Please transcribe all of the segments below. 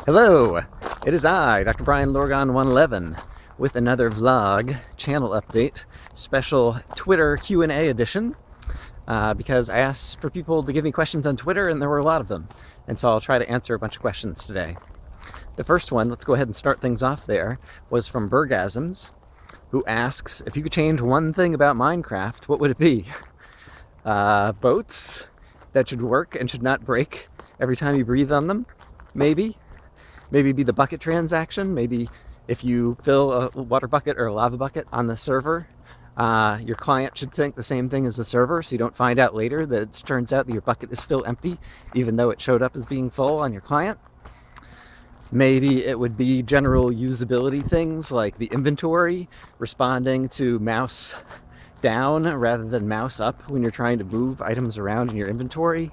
Hello, it is I, Dr. Brian Lorgon 111, with another vlog channel update, special Twitter Q&A edition, because I asked for people to give me questions on Twitter and there were a lot of them, and so I'll try to answer a bunch of questions today. The first one, let's go ahead and start things off there, was from Bergasms, who asks, if you could change one thing about Minecraft, what would it be? Boats that should work and should not break every time you breathe on them, maybe? Maybe be the bucket transaction. Maybe if you fill a water bucket or a lava bucket on the server, your client should think the same thing as the server, so you don't find out later that it turns out that your bucket is still empty, even though it showed up as being full on your client. Maybe it would be general usability things like the inventory, responding to mouse down rather than mouse up when you're trying to move items around in your inventory.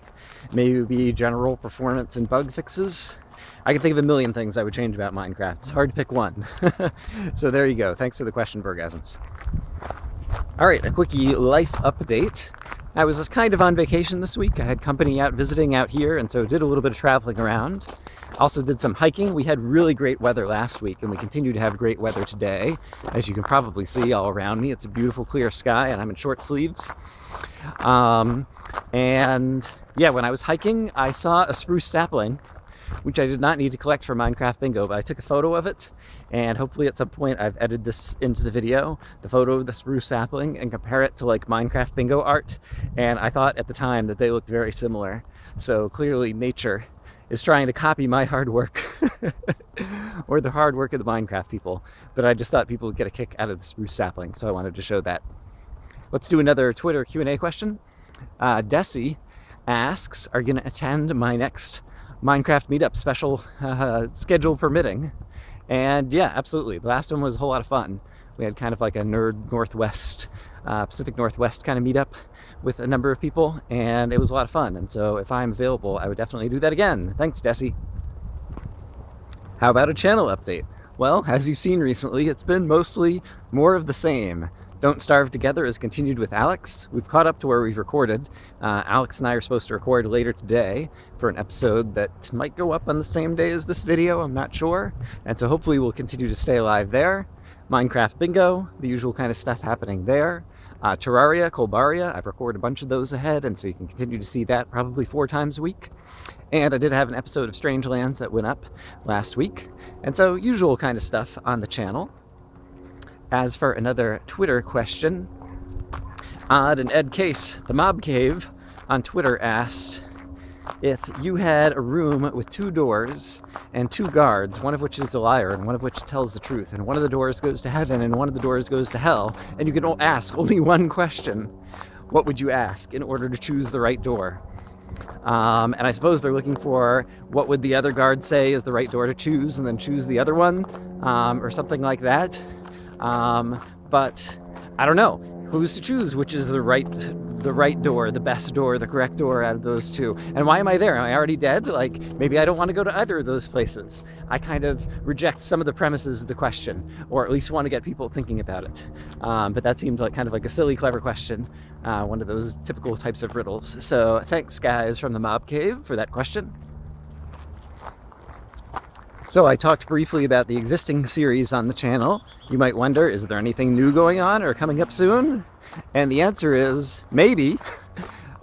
Maybe it would be general performance and bug fixes. I can think of a million things I would change about Minecraft. It's hard to pick one. So there you go. Thanks for the question, Bergasms. All right, a quickie life update. I was kind of on vacation this week. I had company out visiting out here, and so did a little bit of traveling around. Also did some hiking. We had really great weather last week, and we continue to have great weather today. As you can probably see all around me, it's a beautiful clear sky, and I'm in short sleeves. And yeah, when I was hiking, I saw a spruce sapling, which I did not need to collect for Minecraft Bingo, but I took a photo of it, and hopefully at some point I've edited this into the video, the photo of the spruce sapling, and compare it to like Minecraft Bingo art, and I thought at the time that they looked very similar. So clearly nature is trying to copy my hard work, or the hard work of the Minecraft people, but I just thought people would get a kick out of the spruce sapling, so I wanted to show that. Let's do another Twitter Q&A question. Desi asks, are you going to attend my next Minecraft meetup special, schedule permitting? And yeah, absolutely. The last one was a whole lot of fun. We had kind of like a nerd Northwest, Pacific Northwest kind of meetup with a number of people, and it was a lot of fun. And so if I'm available, I would definitely do that again. Thanks, Desi. How about a channel update? Well, as you've seen recently, it's been mostly more of the same. Don't Starve Together is continued with Alex. We've caught up to where we've recorded. Alex and I are supposed to record later today for an episode that might go up on the same day as this video, I'm not sure. And so hopefully we'll continue to stay alive there. Minecraft Bingo, the usual kind of stuff happening there. Terraria, Colbaria, I've recorded a bunch of those ahead, and so you can continue to see that probably 4 times a week. And I did have an episode of Strangelands that went up last week. And so usual kind of stuff on the channel. As for another Twitter question, Odd and Ed Case, the Mob Cave, on Twitter asked, if you had a room with 2 doors and 2 guards, one of which is a liar and one of which tells the truth, and one of the doors goes to heaven and one of the doors goes to hell, and you can ask only one question, what would you ask in order to choose the right door? And I suppose they're looking for what would the other guard say is the right door to choose, and then choose the other one, or something like that. But I don't know. Who's to choose which is the right door, the best door, the correct door out of those 2? And why am I there? Am I already dead? Like, maybe I don't want to go to either of those places. I kind of reject some of the premises of the question, or at least want to get people thinking about it. But that seemed like kind of like a silly, clever question. One of those typical types of riddles. So thanks, guys, from the Mob Cave for that question. So I talked briefly about the existing series on the channel. You might wonder, is there anything new going on or coming up soon? And the answer is maybe.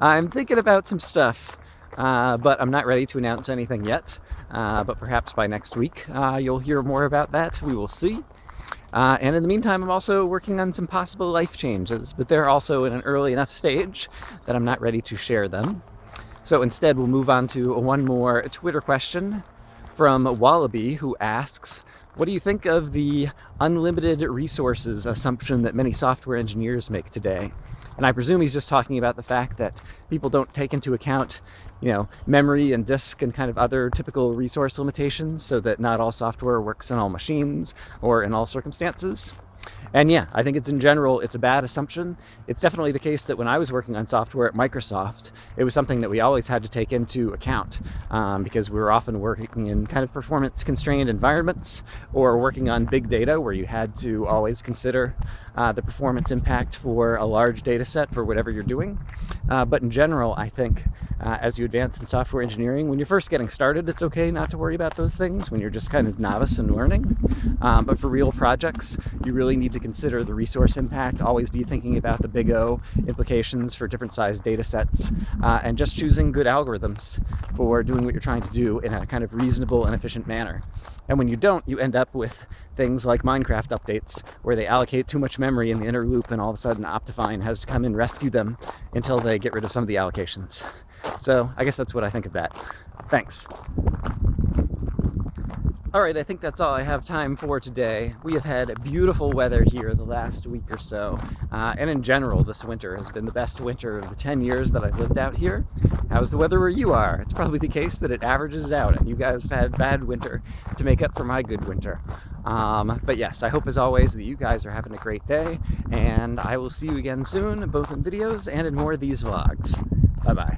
I'm thinking about some stuff, but I'm not ready to announce anything yet. But perhaps by next week you'll hear more about that. We will see. And in the meantime, I'm also working on some possible life changes, but they're also in an early enough stage that I'm not ready to share them. So instead, we'll move on to one more Twitter question from Wallaby, who asks, what do you think of the unlimited resources assumption that many software engineers make today? And I presume he's just talking about the fact that people don't take into account, memory and disk and kind of other typical resource limitations, so that not all software works on all machines or in all circumstances. And yeah, I think it's in general, it's a bad assumption. It's definitely the case that when I was working on software at Microsoft, it was something that we always had to take into account because we were often working in kind of performance constrained environments or working on big data where you had to always consider the performance impact for a large data set for whatever you're doing. But in general, I think as you advance in software engineering, when you're first getting started, it's okay not to worry about those things when you're just kind of novice and learning. But for real projects, you really need to consider the resource impact, always be thinking about the big O implications for different sized data sets, and just choosing good algorithms for doing what you're trying to do in a kind of reasonable and efficient manner. And when you don't, you end up with things like Minecraft updates where they allocate too much memory in the inner loop and all of a sudden Optifine has to come and rescue them until they get rid of some of the allocations. So I guess that's what I think of that. Thanks. All right, I think that's all I have time for today. We have had beautiful weather here the last week or so, and in general, this winter has been the best winter of the 10 years that I've lived out here. How's the weather where you are? It's probably the case that it averages out, and you guys have had bad winter to make up for my good winter. But yes, I hope as always that you guys are having a great day, and I will see you again soon, both in videos and in more of these vlogs. Bye-bye.